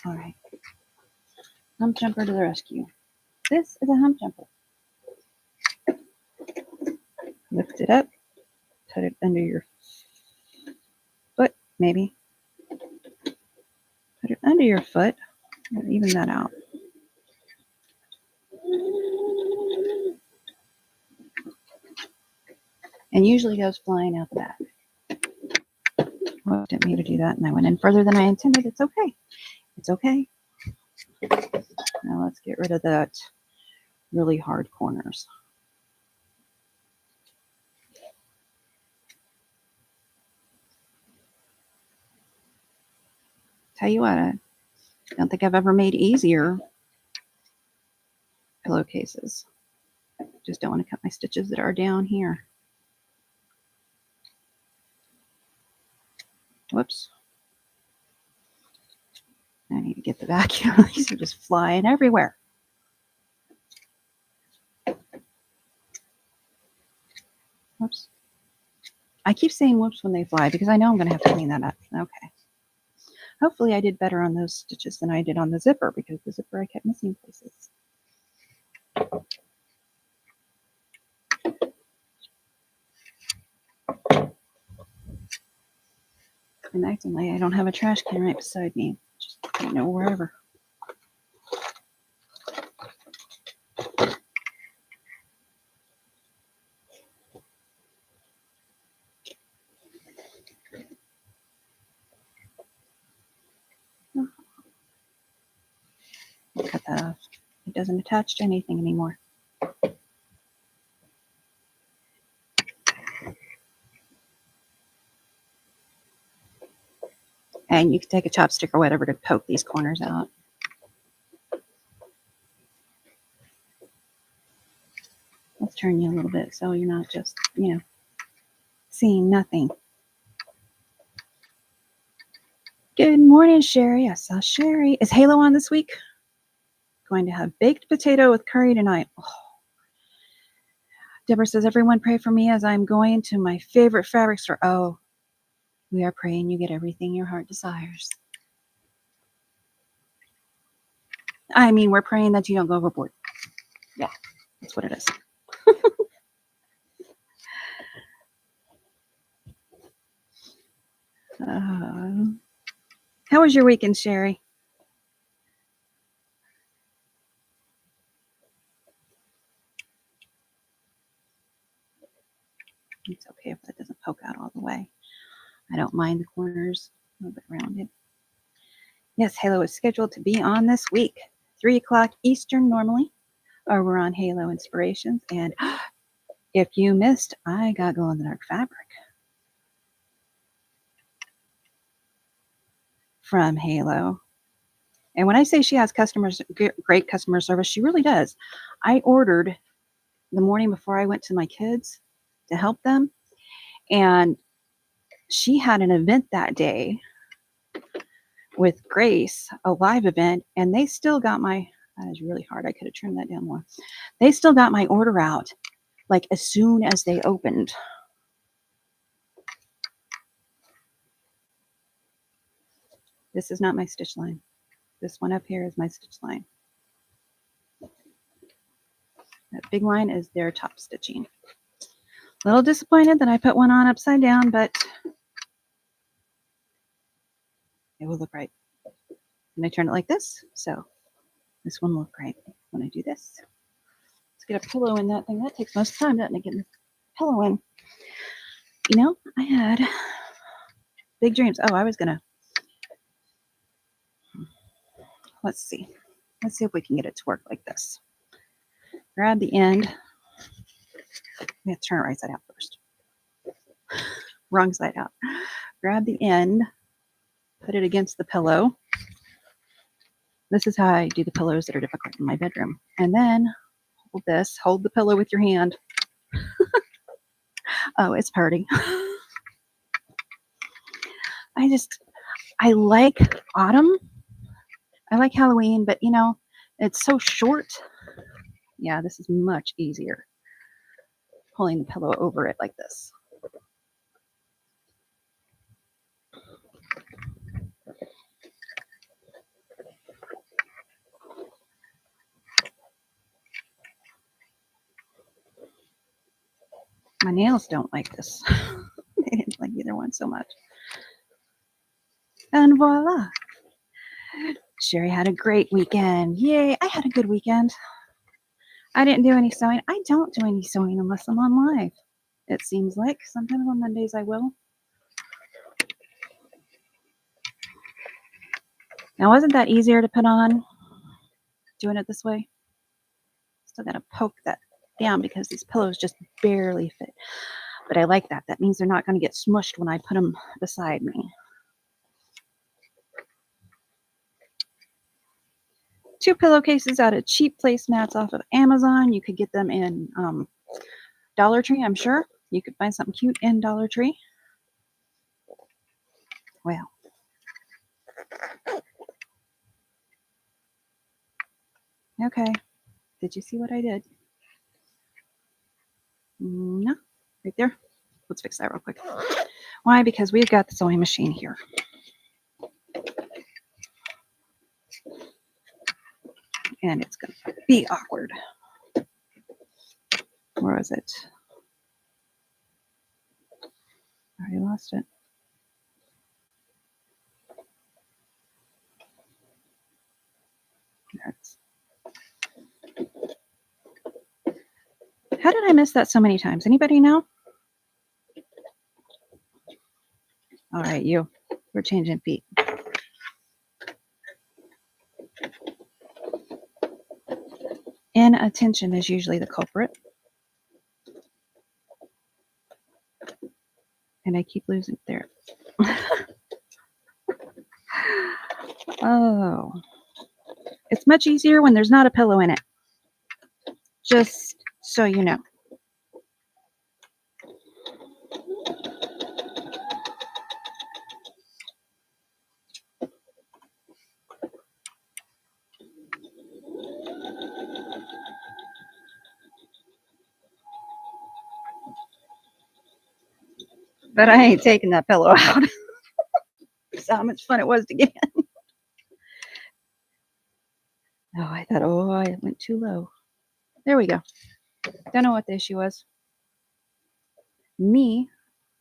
all right. Hump jumper to the rescue. This is a hump jumper. Lift it up, put it under your foot, maybe. Put it under your foot, even that out. And usually goes flying out the back. Well, I didn't mean to do that, and I went in further than I intended. It's okay. It's okay. Now let's get rid of that really hard corners. Tell you what, I don't think I've ever made easier pillowcases. Just don't want to cut my stitches that are down here. Whoops. I need to get the vacuum. These are just flying everywhere. Whoops. I keep saying whoops when they fly because I know I'm going to have to clean that up. Okay. Hopefully I did better on those stitches than I did on the zipper because the zipper I kept missing places. And actingly, I don't have a trash can right beside me. Just wherever. I'll cut that off. It doesn't attach to anything anymore. And you can take a chopstick or whatever to poke these corners out. Let's turn you a little bit so you're not just, seeing nothing. Good morning, Sherry. I saw Sherry. Is Halo on this week? Going to have baked potato with curry tonight. Oh. Deborah says, everyone pray for me as I'm going to my favorite fabric store. Oh, we are praying you get everything your heart desires. I mean, we're praying that you don't go overboard. Yeah, that's what it is. How was your weekend, Sherry? It's okay if that doesn't poke out all the way. I don't mind the corners a little bit rounded. Yes, Halo is scheduled to be on this week, 3 o'clock Eastern normally. Or we're on Halo Inspirations. And if you missed, I got glow in the dark fabric from Halo. And when I say she has great customer service, she really does. I ordered the morning before I went to my kids to help them. And she had an event that day with Grace, a live event, and they still got that is really hard. I could have trimmed that down more. They still got my order out like as soon as they opened. This is not my stitch line. This one up here is my stitch line. That big line is their top stitching. A little disappointed that I put one on upside down, but it will look right. And I turn it like this, so this one will look right when I do this. Let's get a pillow in that thing. That takes most time, doesn't it, getting the pillow in? I had big dreams. Oh, I was gonna. Let's see if we can get it to work like this. Grab the end. We have to turn it right side out first. Wrong side out. Grab the end, put it against the pillow. This is how I do the pillows that are difficult in my bedroom. And then hold the pillow with your hand. Oh, it's hurting. I like autumn. I like Halloween, but it's so short. Yeah, this is much easier. Pulling the pillow over it like this. My nails don't like this. They didn't like either one so much. And voila. Sherry had a great weekend. Yay, I had a good weekend. I didn't do any sewing. I don't do any sewing unless I'm on live. It seems like sometimes on Mondays I will. Now, wasn't that easier to put on doing it this way? Still got to poke that down because these pillows just barely fit. But I like that. That means they're not going to get smushed when I put them beside me. 2 pillowcases out of cheap placemats off of Amazon. You could get them in Dollar Tree, I'm sure. You could find something cute in Dollar Tree. Well. Okay. Did you see what I did? No. Right there. let's fix that real quick. Why? Because we've got the sewing machine here. And it's going to be awkward. Where is it? I already lost it. There it is. How did I miss that so many times? Anybody know? All right, you. We're changing feet. Inattention is usually the culprit. And I keep losing it there. Oh. It's much easier when there's not a pillow in it. Just so you know. But I ain't taking that pillow out. That's how much fun it was to get in. Oh, I thought, oh, I went too low. There we go. Don't know what the issue was. Me,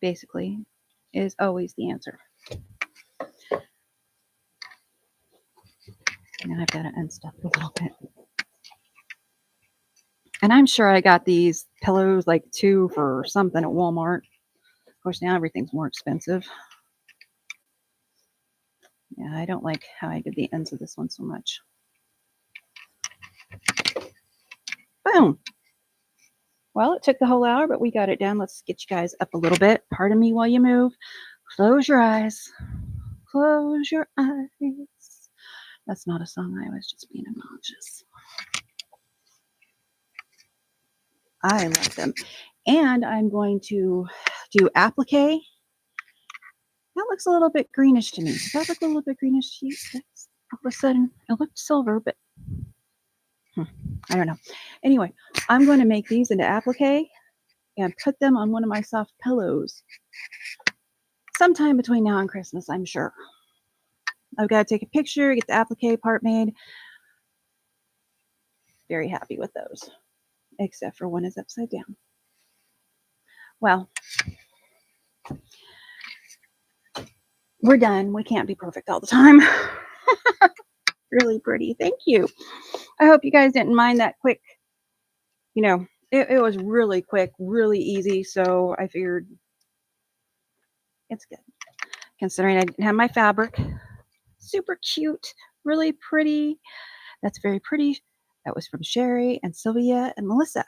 basically, is always the answer. Now I've got to unstuff a little bit. And I'm sure I got these pillows like 2 for something at Walmart. Of course, now everything's more expensive. Yeah, I don't like how I did the ends of this one so much. Boom. Well, it took the whole hour, but we got it done. Let's get you guys up a little bit. Pardon me while you move. Close your eyes. Close your eyes. That's not a song. I was just being obnoxious. I love them. And I'm going to do applique. That looks a little bit greenish to me. Does that look a little bit greenish to you? All of a sudden, it looked silver, but I don't know. Anyway, I'm going to make these into applique and put them on one of my soft pillows sometime between now and Christmas, I'm sure. I've got to take a picture, get the applique part made. Very happy with those, except for one is upside down. Well, we're done. We can't be perfect all the time. Really pretty. Thank you. I hope you guys didn't mind that quick. You know, it was really quick, really easy. So I figured it's good. Considering I didn't have my fabric. Super cute. Really pretty. That's very pretty. That was from Sherry and Sylvia and Melissa.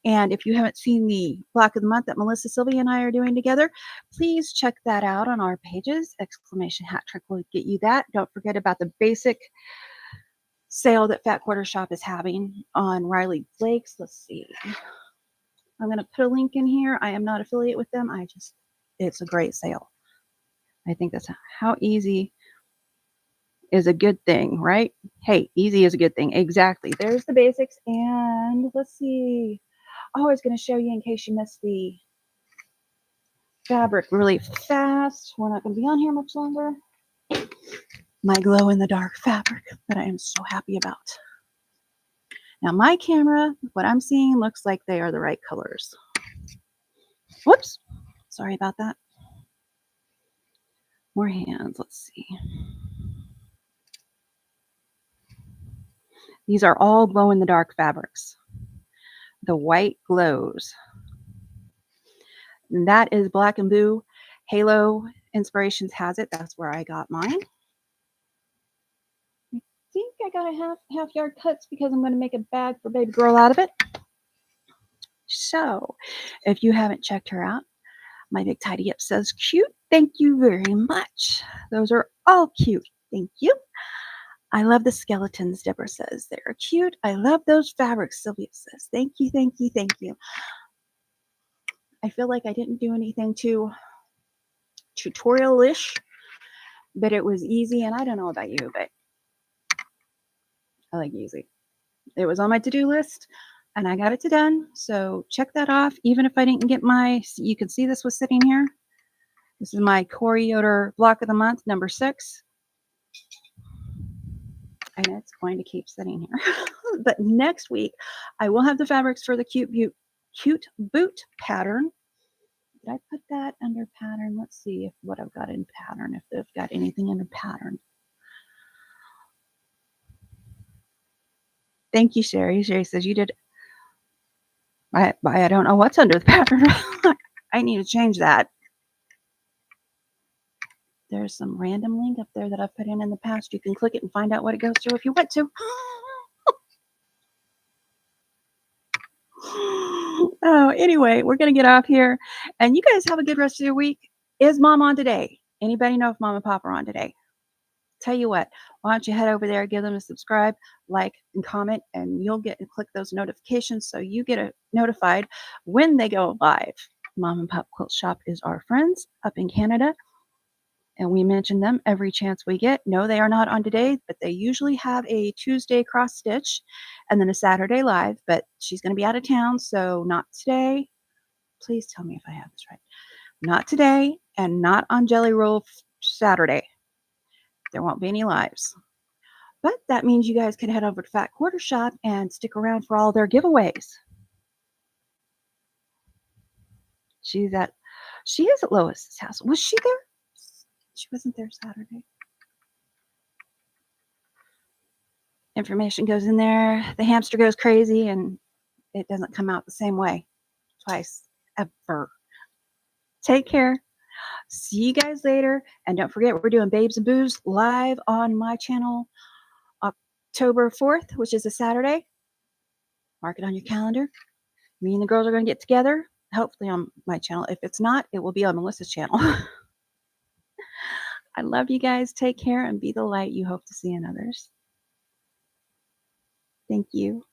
And if you haven't seen the block of the month that Melissa, Sylvia, and I are doing together, please check that out on our pages. Exclamation Hat Trick will get you that. Don't forget about the basic sale that Fat Quarter Shop is having on Riley Flakes. Let's see. I'm going to put a link in here. I am not affiliate with them. It's a great sale. I think that's how easy is a good thing, right? Hey, easy is a good thing. Exactly. There's the basics. And let's see. Oh, I was going to show you in case you missed the fabric really fast. We're not going to be on here much longer. My glow-in-the-dark fabric that I am so happy about. Now, my camera, what I'm seeing looks like they are the right colors. Whoops. Sorry about that. More hands. Let's see. These are all glow-in-the-dark fabrics. The white glows. And that is Black and Blue. Halo Inspirations has it. That's where I got mine. I think I got a half yard cuts because I'm going to make a bag for baby girl out of it. So if you haven't checked her out, my big tidy up says cute. Thank you very much. Those are all cute. Thank you. I love the skeletons, Deborah says. They're cute. I love those fabrics, Sylvia says. Thank you, thank you, thank you. I feel like I didn't do anything too tutorial-ish, but it was easy. And I don't know about you, but I like easy. It was on my to-do list. and I got it done. So check that off. Even if I didn't get you can see this was sitting here. This is my Corey Yoder block of the month, number 6. And it's going to keep sitting here. But next week, I will have the fabrics for the cute boot pattern. Did I put that under pattern? Let's see what I've got in pattern, if they've got anything under pattern. Thank you, Sherry. Sherry says you did. I don't know what's under the pattern. I need to change that. There's some random link up there that I've put in the past. You can click it and find out what it goes through if you want to. Oh, anyway, we're going to get off here. And you guys have a good rest of your week. Is Mom on today? Anybody know if Mom and Pop are on today? Tell you what, why don't you head over there, give them a subscribe, like, and comment, and you'll get and click those notifications so you get notified when they go live. Mom and Pop Quilt Shop is our friends up in Canada, and we mention them every chance we get. No, they are not on today, but they usually have a Tuesday cross stitch and then a Saturday live, but she's going to be out of town, so not today. Please tell me if I have this right. Not today, and not on Jelly Roll Saturday. There won't be any lives. But that means you guys can head over to Fat Quarter Shop and stick around for all their giveaways. She is at Lois's house. Was she there? She wasn't there Saturday. Information goes in there. The hamster goes crazy and it doesn't come out the same way twice ever. Take care. See you guys later. And don't forget, we're doing Babes and Booze live on my channel October 4th, which is a Saturday. Mark it on your calendar. Me and the girls are going to get together, hopefully on my channel. If it's not, it will be on Melissa's channel. I love you guys. Take care and be the light you hope to see in others. Thank you.